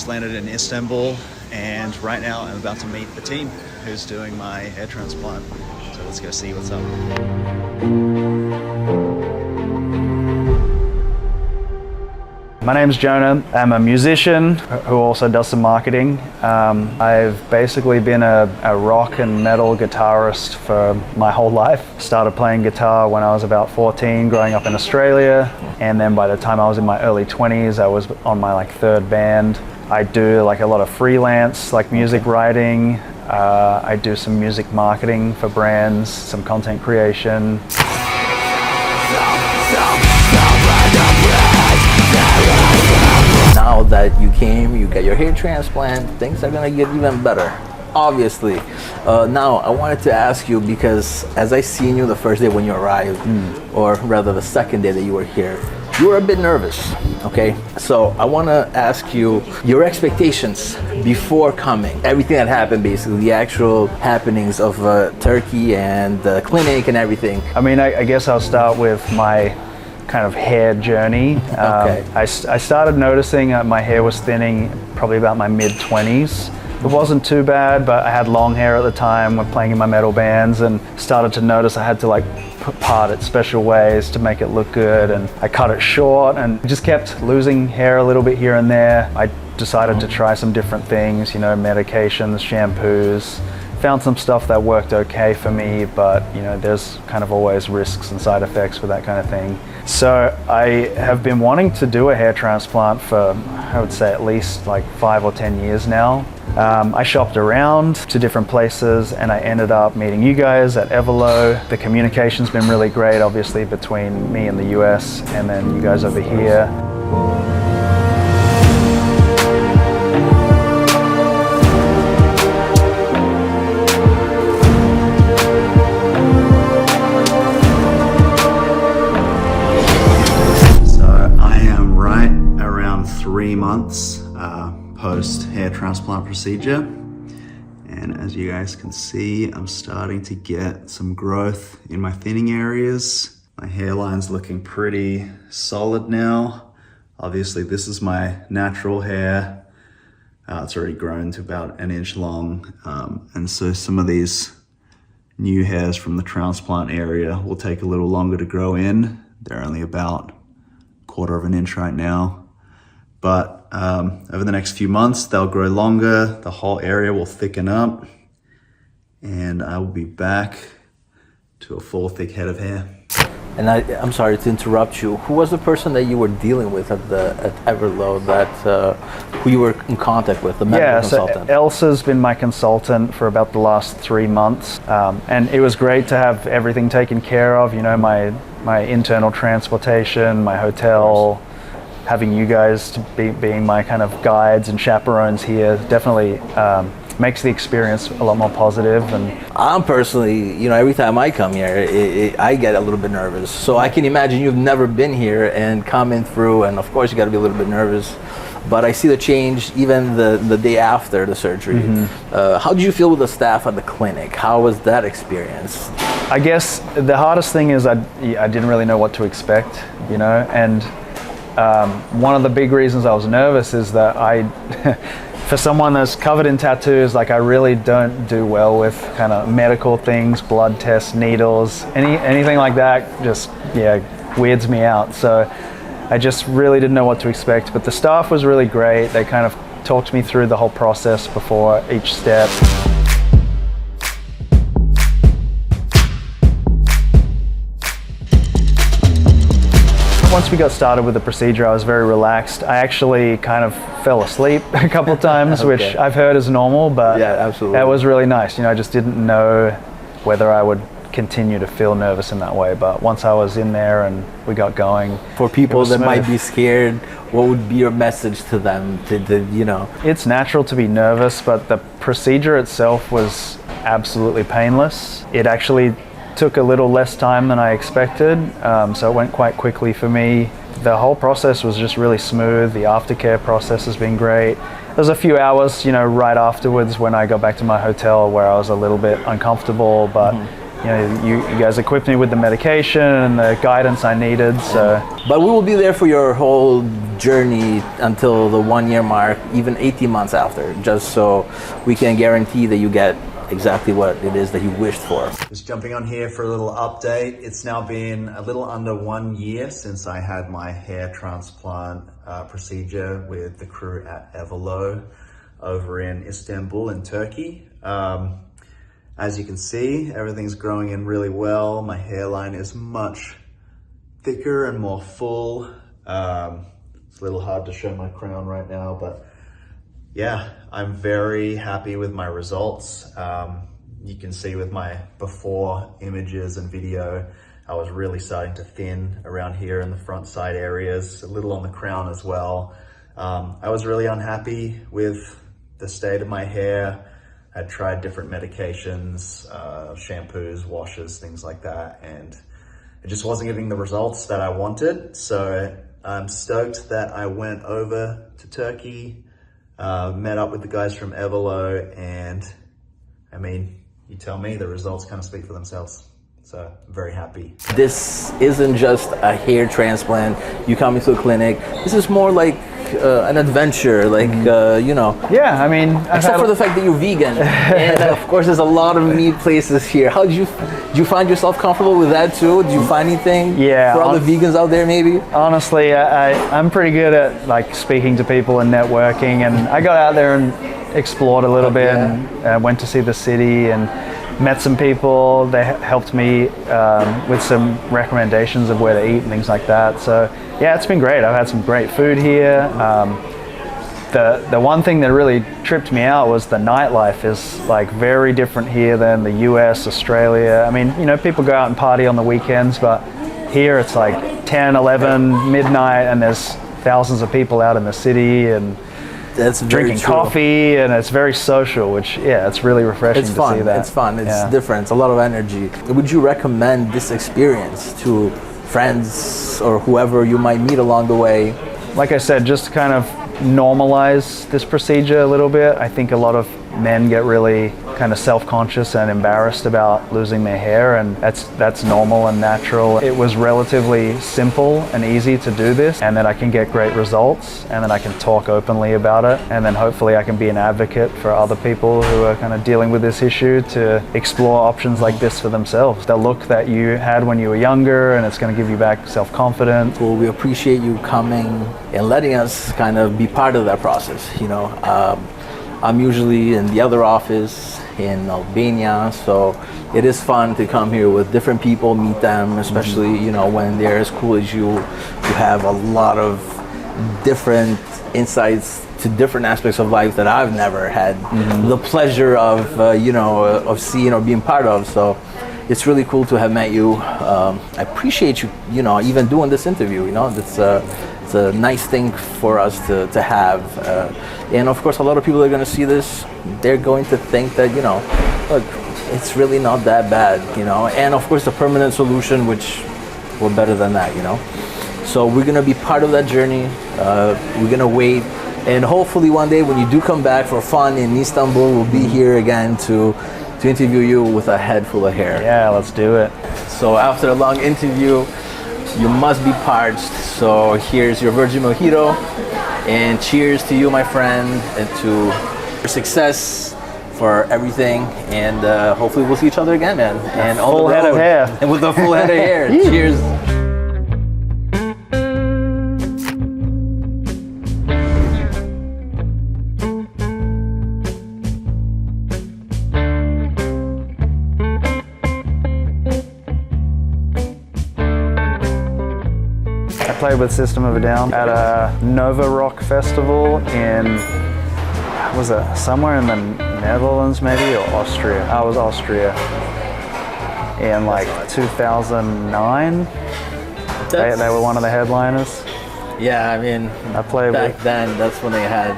just landed in Istanbul, and right now I'm about to meet the team who's doing my hair transplant. So let's go see what's up. My name's Jona. I'm a musician who also does some marketing. I've basically been a rock and metal guitarist for my whole life. Started playing guitar when I was about 14, growing up in Australia. And then by the time I was in my early 20s, I was on my third band. I do a lot of freelance, music writing. I do some music marketing for brands, some content creation. Now that you came, you got your hair transplant, things are gonna get even better, obviously. Now, I wanted to ask you, because as I seen you the first day when you arrived, or rather the second day that you were here, you were a bit nervous, okay? So I wanna ask you your expectations before coming. Everything that happened, basically, the actual happenings of Turkey and the clinic and everything. I mean, I guess I'll start with my kind of hair journey. Okay. I started noticing my hair was thinning probably about my mid-20s. It wasn't too bad, but I had long hair at the time when playing in my metal bands, and started to notice I had to part it special ways to make it look good, and I cut it short and just kept losing hair a little bit here and there. I decided to try some different things, medications, shampoos. Found some stuff that worked okay for me, but there's kind of always risks and side effects with that kind of thing. So I have been wanting to do a hair transplant for, I would say, at least 5 or 10 years now. I shopped around to different places, and I ended up meeting you guys at EverLo. The communication's been really great, obviously, between me and the US, and then you guys over here. Around 3 months post hair transplant procedure, and as you guys can see, I'm starting to get some growth in my thinning areas. My hairline's looking pretty solid now. Obviously this is my natural hair. It's already grown to about 1 inch long, and so some of these new hairs from the transplant area will take a little longer to grow in. They're only about 1/4 of an inch right now. But over the next few months, they'll grow longer, the whole area will thicken up, and I will be back to a full thick head of hair. And I'm sorry to interrupt you. Who was the person that you were dealing with at EverLo, who you were in contact with, the medical consultant? So Elsa's been my consultant for about the last 3 months. And it was great to have everything taken care of, my internal transportation, my hotel, having you guys being my kind of guides and chaperones here definitely makes the experience a lot more positive. And I'm personally, every time I come here, I get a little bit nervous. So I can imagine you've never been here and coming through, and of course you got to be a little bit nervous. But I see the change even the day after the surgery. How did you feel with the staff at the clinic? How was that experience? I guess the hardest thing is I didn't really know what to expect, and one of the big reasons I was nervous is that for someone that's covered in tattoos, I really don't do well with kind of medical things, blood tests, needles, anything like that just, weirds me out. So I just really didn't know what to expect, but the staff was really great. They kind of talked me through the whole process before each step. Once we got started with the procedure, I was very relaxed. I actually kind of fell asleep a couple of times, which I've heard is normal, but yeah, absolutely. That was really nice. I just didn't know whether I would continue to feel nervous in that way, but once I was in there and we got going. For people that might be scared, what would be your message to them? It's natural to be nervous, but the procedure itself was absolutely painless. It actually took a little less time than I expected, so it went quite quickly for me. The whole process was just really smooth. The aftercare process has been great. There was a few hours, right afterwards when I got back to my hotel where I was a little bit uncomfortable, but you guys equipped me with the medication and the guidance I needed. So, but we will be there for your whole journey until the 1 year mark, even 18 months after, just so we can guarantee that you get exactly what it is that you wished for. Just jumping on here for a little update. It's now been a little under 1 year since I had my hair transplant procedure with the crew at EverLo over in Istanbul in Turkey. As you can see, everything's growing in really well. My hairline is much thicker and more full. It's a little hard to show my crown right now, but yeah, I'm very happy with my results. You can see with my before images and video, I was really starting to thin around here in the front side areas, a little on the crown as well. I was really unhappy with the state of my hair. I'd tried different medications, shampoos, washes, things like that, and it just wasn't getting the results that I wanted. So I'm stoked that I went over to Turkey, met up with the guys from EverLo, and I mean, you tell me, the results kind of speak for themselves. So I'm very happy. This isn't just a hair transplant. You come into a clinic. This is more like an adventure, like, you know. Yeah, I mean, except for the fact that you're vegan. And of course, there's a lot of meat places here. How did you find yourself comfortable with that too? Did you find anything for all the vegans out there maybe? Honestly, I'm pretty good at like speaking to people and networking, and I got out there and explored a little bit and went to see the city and met some people. They helped me with some recommendations of where to eat and things like that. So yeah, it's been great. I've had some great food here. The one thing that really tripped me out was the nightlife is like very different here than the US, Australia. I mean, you know, people go out and party on the weekends, but here it's like 10, 11, midnight, and there's thousands of people out in the city and that's drinking coffee, and it's very social, which it's really refreshing to see that. It's fun. It's different. It's a lot of energy. Would you recommend this experience to friends or whoever you might meet along the way? Like I said, just to kind of normalize this procedure a little bit. I think a lot of men get really kind of self-conscious and embarrassed about losing their hair, and that's normal and natural. It was relatively simple and easy to do this, and then I can get great results, and then I can talk openly about it, and then hopefully I can be an advocate for other people who are kind of dealing with this issue to explore options like this for themselves. The look that you had when you were younger, and it's going to give you back self-confidence. Well, we appreciate you coming and letting us kind of be part of that process. You know, I'm usually in the other office in Albania, so it is fun to come here with different people, meet them, especially you know when they're as cool as you. You have a lot of different insights to different aspects of life that I've never had the pleasure of you know of seeing or being part of. So it's really cool to have met you. I appreciate you, you know, even doing this interview. You know, it's a nice thing for us to have. And of course, a lot of people are going to see this. They're going to think that, you know, look, it's really not that bad, you know. And of course, the permanent solution, which we're better than that, you know. So we're going to be part of that journey. We're going to wait. And hopefully one day when you do come back for fun in Istanbul, we'll be here again to interview you with a head full of hair. Yeah, let's do it. So after a long interview, you must be parched. So here's your Virgin Mojito. And cheers to you, my friend, and to your success for everything. And hopefully we'll see each other again, man. And on the road. Full head of hair. And with a full head of hair. Cheers. Played with System of a Down at a Nova Rock festival in, was it somewhere in the Netherlands maybe, or Austria? I was Austria in like 2009. They were one of the headliners. Yeah, I mean, I played back then, that's when they had